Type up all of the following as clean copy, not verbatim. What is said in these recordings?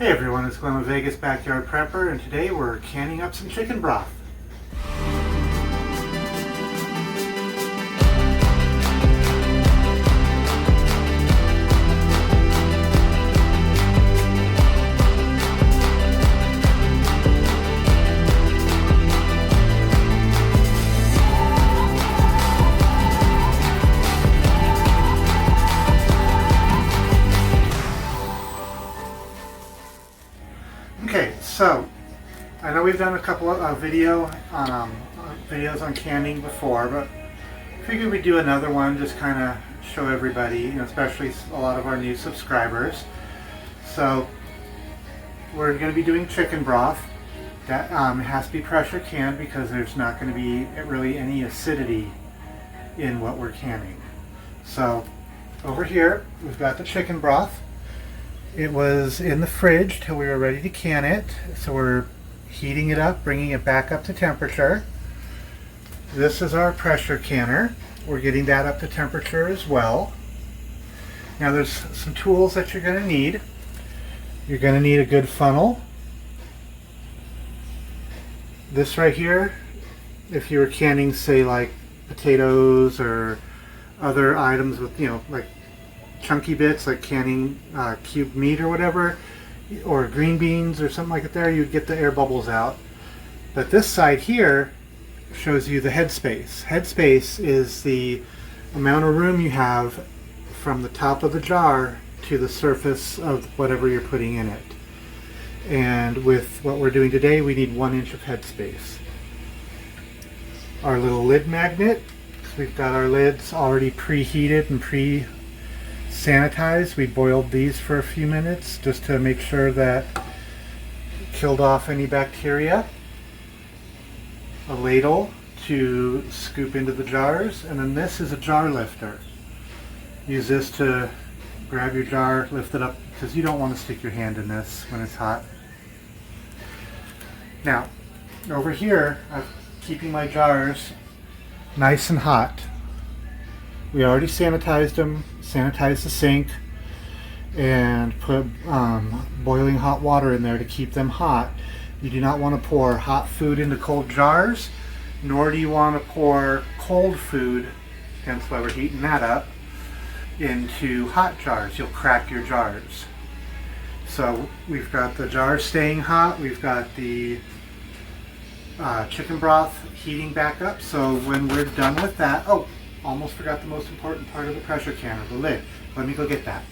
Hey everyone, it's Glenn with Vegas Backyard Prepper, and today we're canning up some chicken broth. Okay, so I know we've done a couple of videos on canning before, but I figured we'd do another one, just kind of show everybody, especially a lot of our new subscribers. So we're going to be doing chicken broth. That it has to be pressure canned because there's not going to be really any acidity in what we're canning. So over here we've got the chicken broth. It was in the fridge till we were ready to can it, so we're heating it up, bringing it back up to temperature. This is our pressure canner. We're getting that up to temperature as well. Now there's some tools that you're going to need. You're going to need a good funnel. This right here, if you were canning, say, like potatoes or other items with, like chunky bits, like canning cubed meat or whatever, or green beans or something like that, there you'd get the air bubbles out. But this side here shows you the headspace. Headspace is the amount of room you have from the top of the jar to the surface of whatever you're putting in it. And with what we're doing today, we need 1 inch of headspace. Our little lid magnet, we've got our lids already preheated and sanitized. We boiled these for a few minutes just to make sure that it killed off any bacteria. A ladle to scoop into the jars, and then this is a jar lifter. Use this to grab your jar, lift it up, because you don't want to stick your hand in this when it's hot. Now, over here, I'm keeping my jars nice and hot. We already sanitized them, sanitized the sink, and put boiling hot water in there to keep them hot. You do not want to pour hot food into cold jars, nor do you want to pour cold food, hence why we're heating that up, into hot jars. You'll crack your jars. So we've got the jars staying hot, we've got the chicken broth heating back up. So when we're done with that, oh, almost forgot the most important part of the pressure canner, the lid. Let me go get that.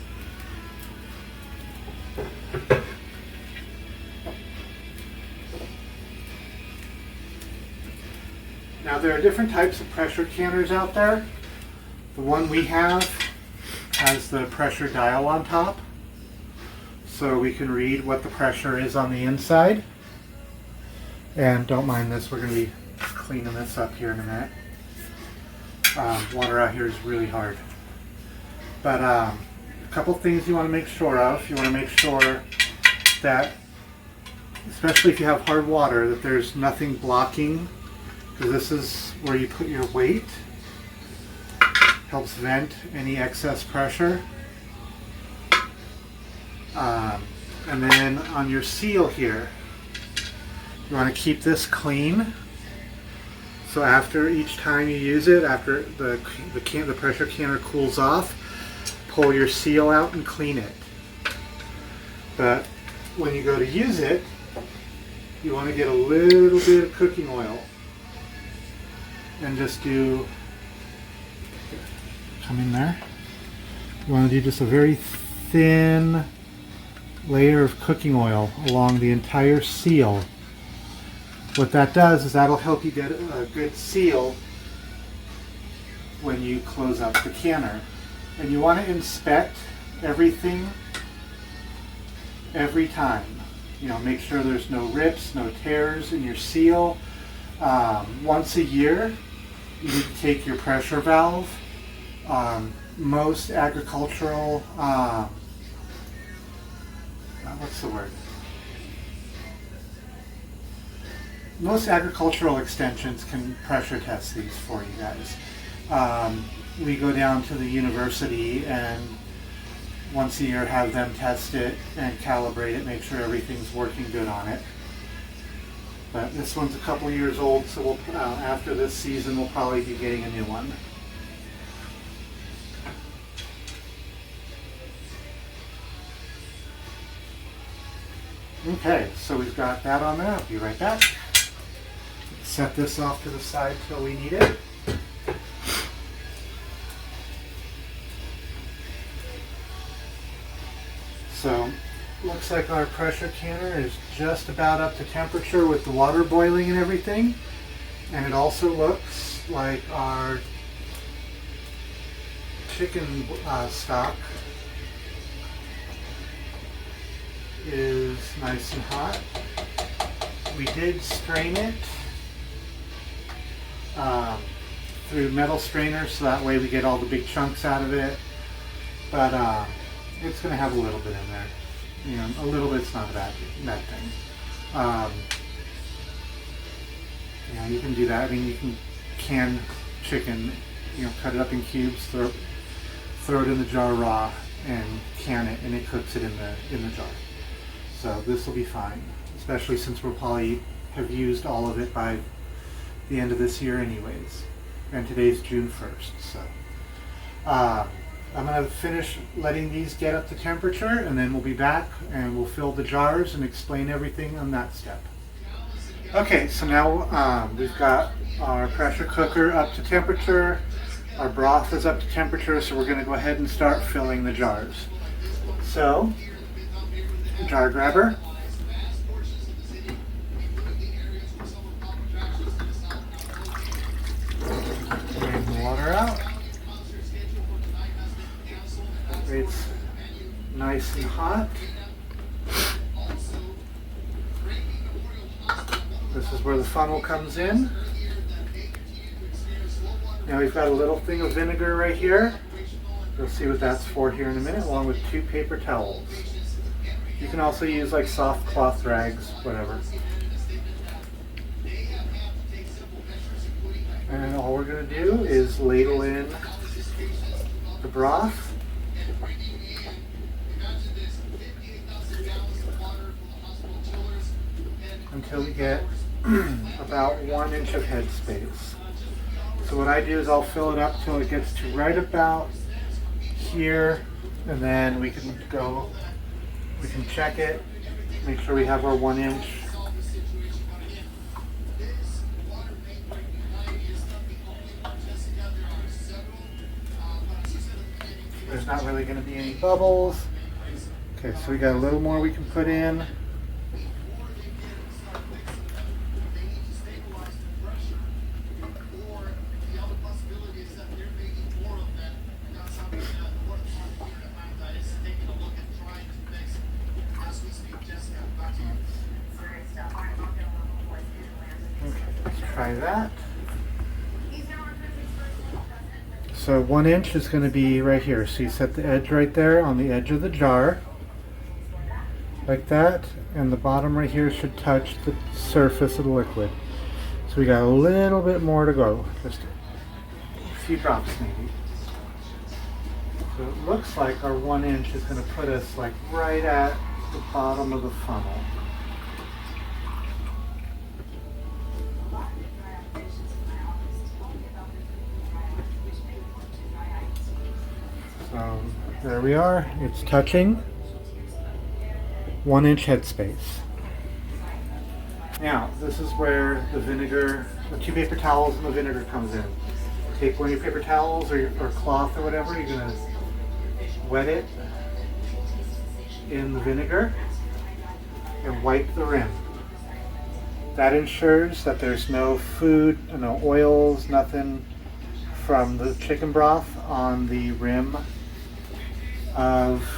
Now there are different types of pressure canners out there. The one we have has the pressure dial on top, so we can read what the pressure is on the inside. And don't mind this, we're going to be cleaning this up here in a minute. Water out here is really hard. But a couple things you want to make sure of. You want to make sure that, especially if you have hard water, that there's nothing blocking, because this is where you put your weight. Helps vent any excess pressure. And then on your seal here, you want to keep this clean. So after each time you use it, after the pressure canner cools off, pull your seal out and clean it. But when you go to use it, you want to get a little bit of cooking oil and just do, come in there. You want to do just a very thin layer of cooking oil along the entire seal. What that does is that'll help you get a good seal when you close up the canner. And you want to inspect everything every time. Make sure there's no rips, no tears in your seal. Once a year, you need to take your pressure valve. Most agricultural, what's the word? Most agricultural extensions can pressure test these for you guys. We go down to the university and once a year have them test it and calibrate it, make sure everything's working good on it. But this one's a couple years old, so we'll, after this season we'll probably be getting a new one. Okay, so we've got that on there. I'll be right back. Set this off to the side till we need it. So, looks like our pressure canner is just about up to temperature with the water boiling and everything. And it also looks like our chicken stock is nice and hot. We did strain it through metal strainers, so that way we get all the big chunks out of it. But it's going to have a little bit in there. You know, a little bit's not a bad thing. Yeah, you can do that. I mean, you can chicken, you know, cut it up in cubes, throw it in the jar raw, and can it, and it cooks it in the jar. So this will be fine, especially since we'll probably have used all of it by the end of this year anyways. And today's June 1st, so. I'm going to finish letting these get up to temperature, and then we'll be back and we'll fill the jars and explain everything on that step. Okay, so now we've got our pressure cooker up to temperature, our broth is up to temperature, so we're going to go ahead and start filling the jars. So, jar grabber. Drain the water out. It's nice and hot. This is where the funnel comes in. Now we've got a little thing of vinegar right here. You'll see what that's for here in a minute, along with 2 paper towels. You can also use like soft cloth rags, whatever. And all we're going to do is ladle in the broth. Until we get about 1 inch of head space. So what I do is I'll fill it up till it gets to right about here, and then we can check it, make sure we have our 1 inch. There's not really going to be any bubbles. Okay, so we got a little more we can put in. Try that. So 1 inch is going to be right here. So you set the edge right there on the edge of the jar, like that, and the bottom right here should touch the surface of the liquid. So we got a little bit more to go, just a few drops maybe. So it looks like our 1 inch is going to put us like right at the bottom of the funnel. So there we are, it's touching 1 inch headspace. Now, this is where the vinegar, the 2 paper towels and the vinegar comes in. Take one of your paper towels or cloth or whatever, you're going to wet it in the vinegar and wipe the rim. That ensures that there's no food, no oils, nothing from the chicken broth on the rim of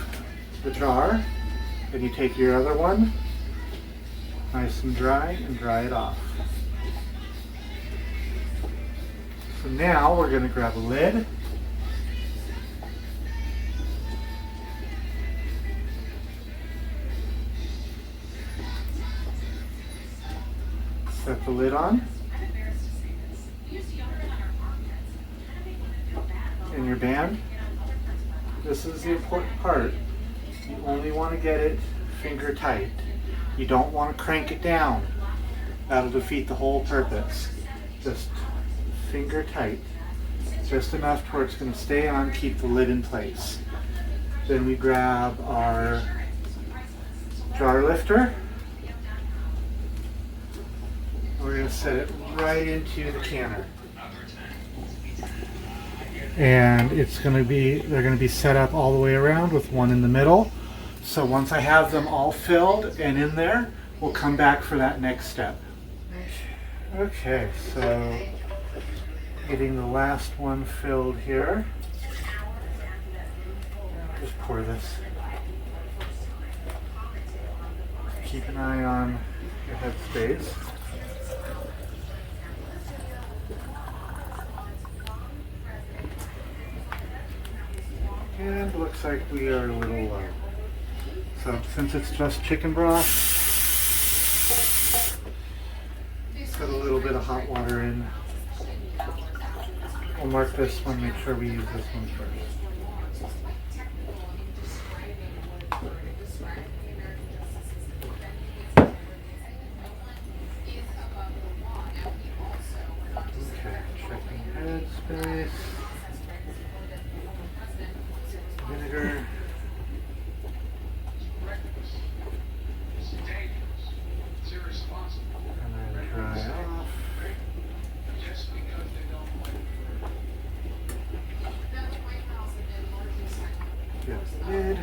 the jar. Then you take your other one, nice and dry it off. So now we're going to grab a lid. Set the lid on. And your band. this is the important part. You only want to get it finger tight. You don't want to crank it down. That'll defeat the whole purpose. Just finger tight. Just enough to where it's going to stay on, keep the lid in place. Then we grab our jar lifter. We're going to set it right into the canner. And they're going to be set up all the way around with one in the middle. So once I have them all filled and in there, we'll come back for that next step. Okay, so getting the last one filled here. Just pour this. Keep an eye on your head space. And looks like we are a little low. So since it's just chicken broth, put a little bit of hot water in. We'll mark this one, make sure we use this one first. Okay, checking head space. Vinegar. And then dry off. Get the lid.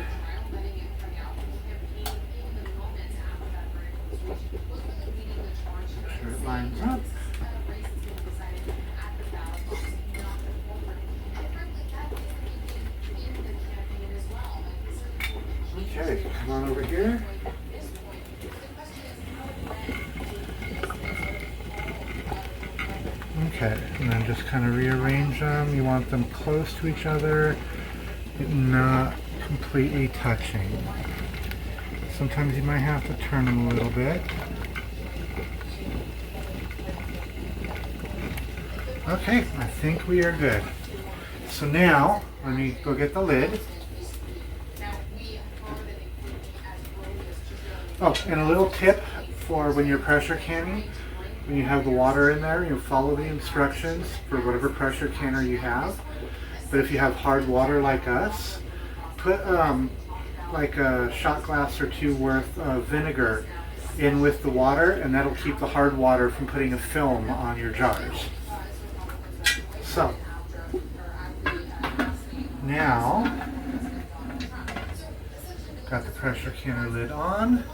Make sure it lines up. Okay, come on over here. Okay, and then just kind of rearrange them. You want them close to each other, not completely touching. Sometimes you might have to turn them a little bit. Okay, I think we are good. So now, let me go get the lid. Oh, and a little tip for when you're pressure canning, when you have the water in there, you follow the instructions for whatever pressure canner you have. But if you have hard water like us, put like a shot glass or two worth of vinegar in with the water, and that'll keep the hard water from putting a film on your jars. So, now, got the pressure canner lid on,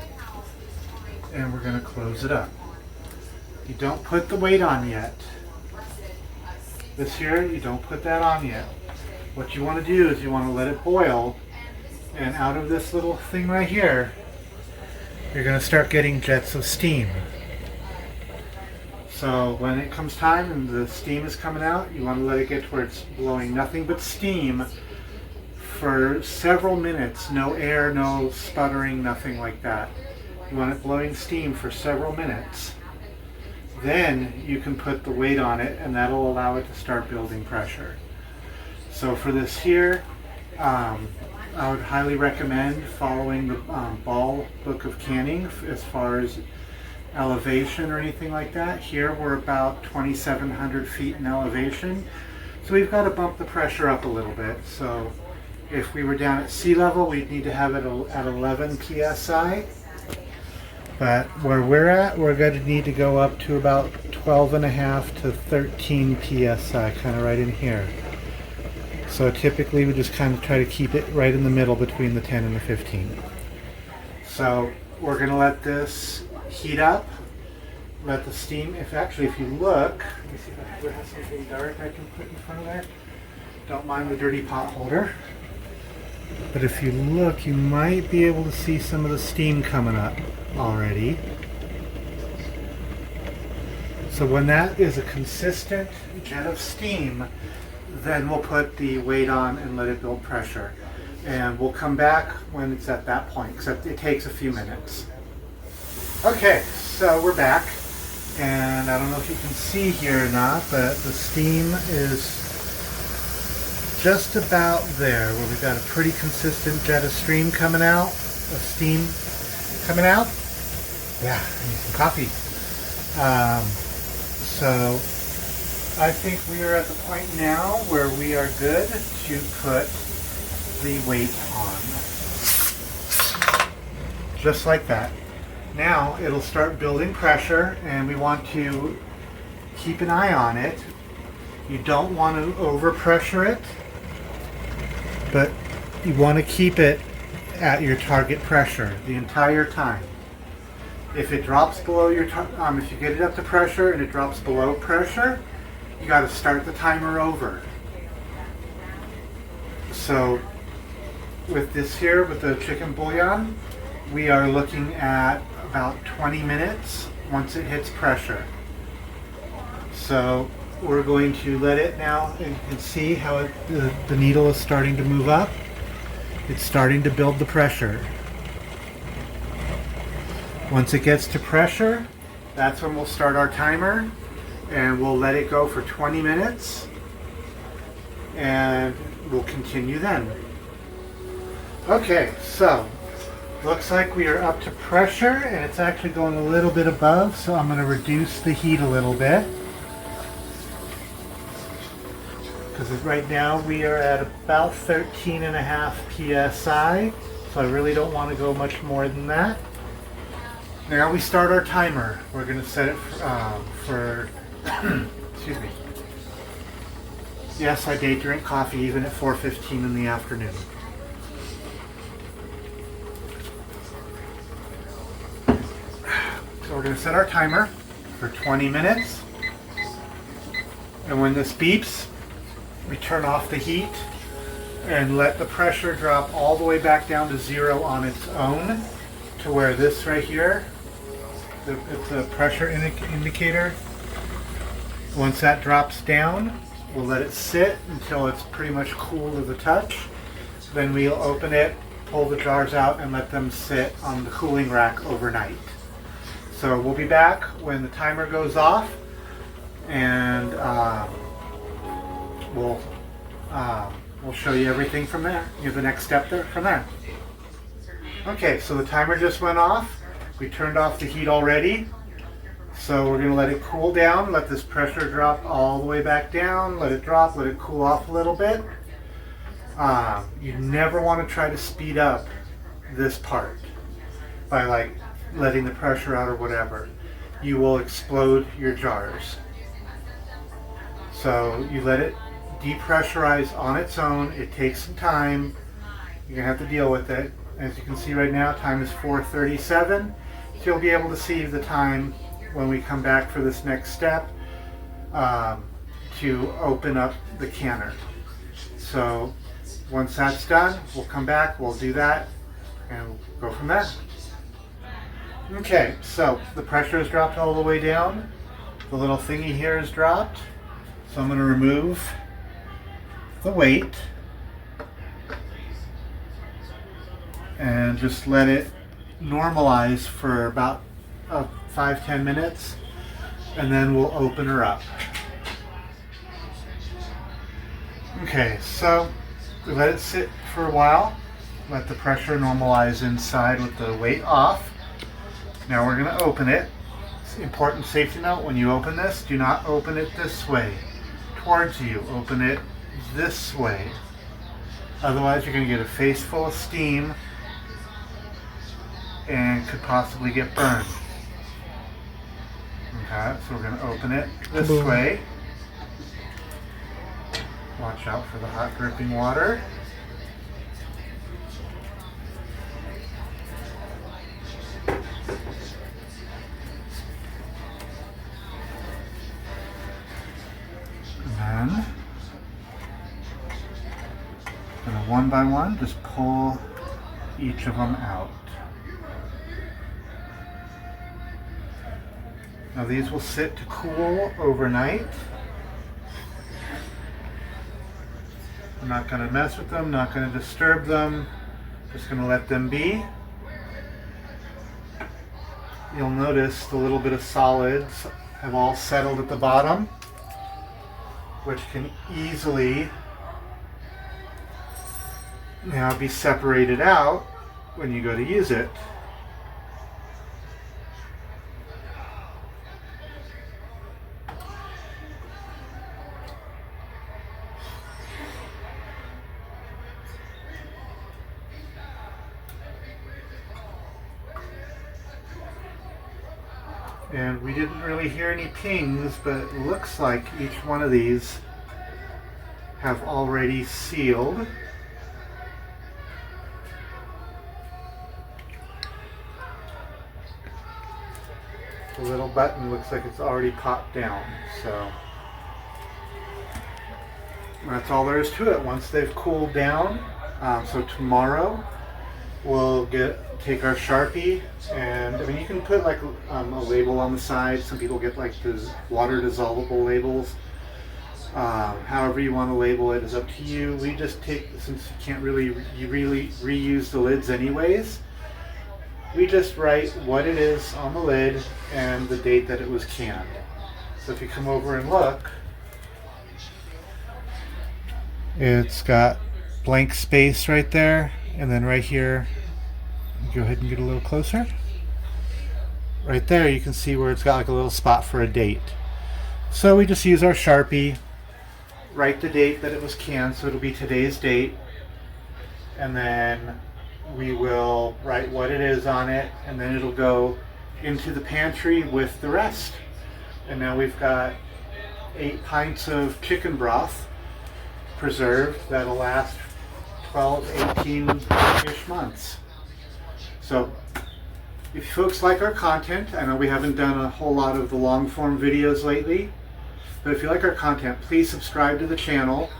and we're going to close it up. You don't put the weight on yet. This here, you don't put that on yet. What you want to do is you want to let it boil, and out of this little thing right here, you're going to start getting jets of steam. So when it comes time and the steam is coming out, you want to let it get to where it's blowing nothing but steam for several minutes. No air, no sputtering, nothing like that. You want it blowing steam for several minutes. Then you can put the weight on it, and that'll allow it to start building pressure. So for this here, I would highly recommend following the Ball Book of Canning as far as elevation or anything like that. Here we're about 2,700 feet in elevation, so we've got to bump the pressure up a little bit. So if we were down at sea level, we'd need to have it at 11 psi. But where we're going to need to go up to about 12.5 to 13 psi, kind of right in here. So typically we just kind of try to keep it right in the middle between the 10 and the 15. So we're going to let this heat up, let the steam, if you look, let me see if I have something dark I can put in front of there. Don't mind the dirty pot holder. But if you look, you might be able to see some of the steam coming up already. So when that is a consistent jet of steam, then we'll put the weight on and let it build pressure. And we'll come back when it's at that point, except it takes a few minutes. Okay, so we're back. And I don't know if you can see here or not, but the steam is just about there where we've got a pretty consistent jet of steam coming out. Yeah, I need some coffee. So I think we are at the point now where we are good to put the weight on. Just like that. Now it'll start building pressure, and we want to keep an eye on it. You don't want to overpressure it, but you want to keep it at your target pressure the entire time. If it drops below your, if you get it up to pressure and it drops below pressure, you got to start the timer over. So with this here, with the chicken bouillon, we are looking at about 20 minutes once it hits pressure. So we're going to let it now, and you can see how the needle is starting to move up. It's starting to build the pressure. Once it gets to pressure, that's when we'll start our timer, and we'll let it go for 20 minutes, and we'll continue then. Okay, so looks like we are up to pressure, and it's actually going a little bit above, so I'm going to reduce the heat a little bit. Because right now we are at about 13.5 psi, so I really don't want to go much more than that. Now we start our timer. We're going to set it for excuse me. Yes, I day drink coffee even at 4:15 in the afternoon. So we're going to set our timer for 20 minutes. And when this beeps, we turn off the heat and let the pressure drop all the way back down to 0 on its own, to where this right here, it's a pressure indicator. Once that drops down, we'll let it sit until it's pretty much cool to the touch. Then we'll open it, pull the jars out, and let them sit on the cooling rack overnight. So we'll be back when the timer goes off, and we'll show you everything from there. The next step there from there. Okay, so the timer just went off. We turned off the heat already. So we're going to let it cool down, let this pressure drop all the way back down, let it drop, let it cool off a little bit. You never want to try to speed up this part by like letting the pressure out or whatever. You will explode your jars. So you let it depressurize on its own. It takes some time. You're going to have to deal with it. As you can see right now, time is 4:37. So you'll be able to see the time when we come back for this next step to open up the canner. So once that's done, we'll come back, we'll do that, and we'll go from there. Okay, so the pressure has dropped all the way down. The little thingy here is dropped. So I'm going to remove the weight and just let it normalize for about 5-10 minutes, and then we'll open her up. Okay, so we let it sit for a while, let the pressure normalize inside with the weight off. Now we're going to open it. It's an important safety note: when you open this, do not open it this way towards you. Open it this way. Otherwise you're going to get a face full of steam and could possibly get burned. Okay, so we're going to open it this way. Watch out for the hot dripping water. And then, one by one, just pull each of them out. Now these will sit to cool overnight. I'm not going to mess with them, not going to disturb them, just going to let them be. You'll notice the little bit of solids have all settled at the bottom, which can easily now be separated out when you go to use it. And we didn't really hear any pings, but it looks like each one of these have already sealed. The little button looks like it's already popped down, so that's all there is to it. Once they've cooled down, so tomorrow we'll take our Sharpie, and I mean, you can put like a label on the side. Some people get like the water dissolvable labels. However you want to label it is up to you. We just take, since you can't really reuse the lids anyways, we just write what it is on the lid and the date that it was canned. So if you come over and look, it's got blank space right there, and then right here, go ahead and get a little closer. Right there you can see where it's got like a little spot for a date. So we just use our Sharpie, write the date that it was canned, so it'll be today's date, and then we will write what it is on it, and then it'll go into the pantry with the rest. And now we've got 8 pints of chicken broth preserved that'll last 12, 18-ish months. So if you folks like our content, I know we haven't done a whole lot of the long form videos lately, but if you like our content, please subscribe to the channel.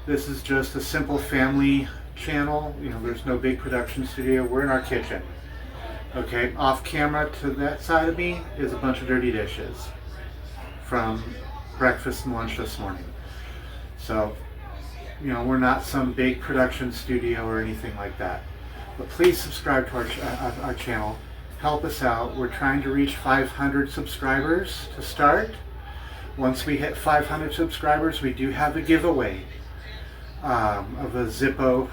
This is just a simple family channel. You know, there's no big production studio. We're in our kitchen. Okay, off camera to that side of me is a bunch of dirty dishes from breakfast and lunch this morning. So, you know, we're not some big production studio or anything like that. But please subscribe to our channel. Help us out. We're trying to reach 500 subscribers to start. Once we hit 500 subscribers, we do have a giveaway of a Zippo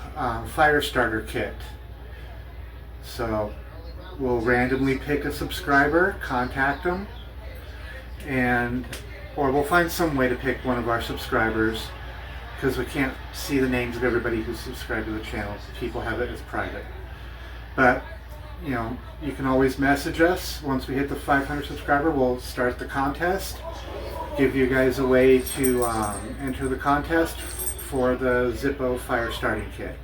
fire starter kit. So we'll randomly pick a subscriber, contact them, or we'll find some way to pick one of our subscribers, because we can't see the names of everybody who's subscribed to the channel. People have it as private. But you know, you can always message us. Once we hit the 500 subscriber, we'll start the contest, give you guys a way to enter the contest for the Zippo fire starting kit.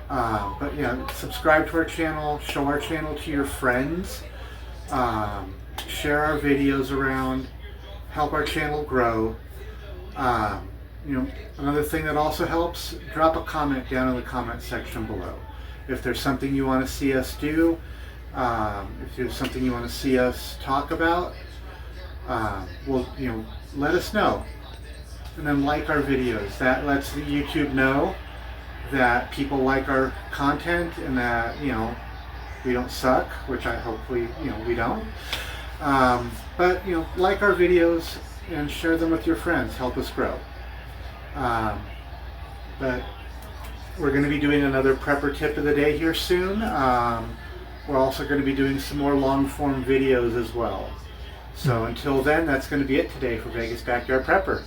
But yeah, subscribe to our channel, show our channel to your friends, share our videos around, help our channel grow. You know, another thing that also helps, drop a comment down in the comment section below. If there's something you want to see us do, if there's something you want to see us talk about, well, you know, let us know. And then like our videos. That lets the YouTube know that people like our content and that, you know, we don't suck, which I hopefully, you know, we don't. But, you know, like our videos and share them with your friends. Help us grow. But we're going to be doing another prepper tip of the day here soon. We're also going to be doing some more long form videos as well. So until then, that's going to be it today for Vegas Backyard Prepper.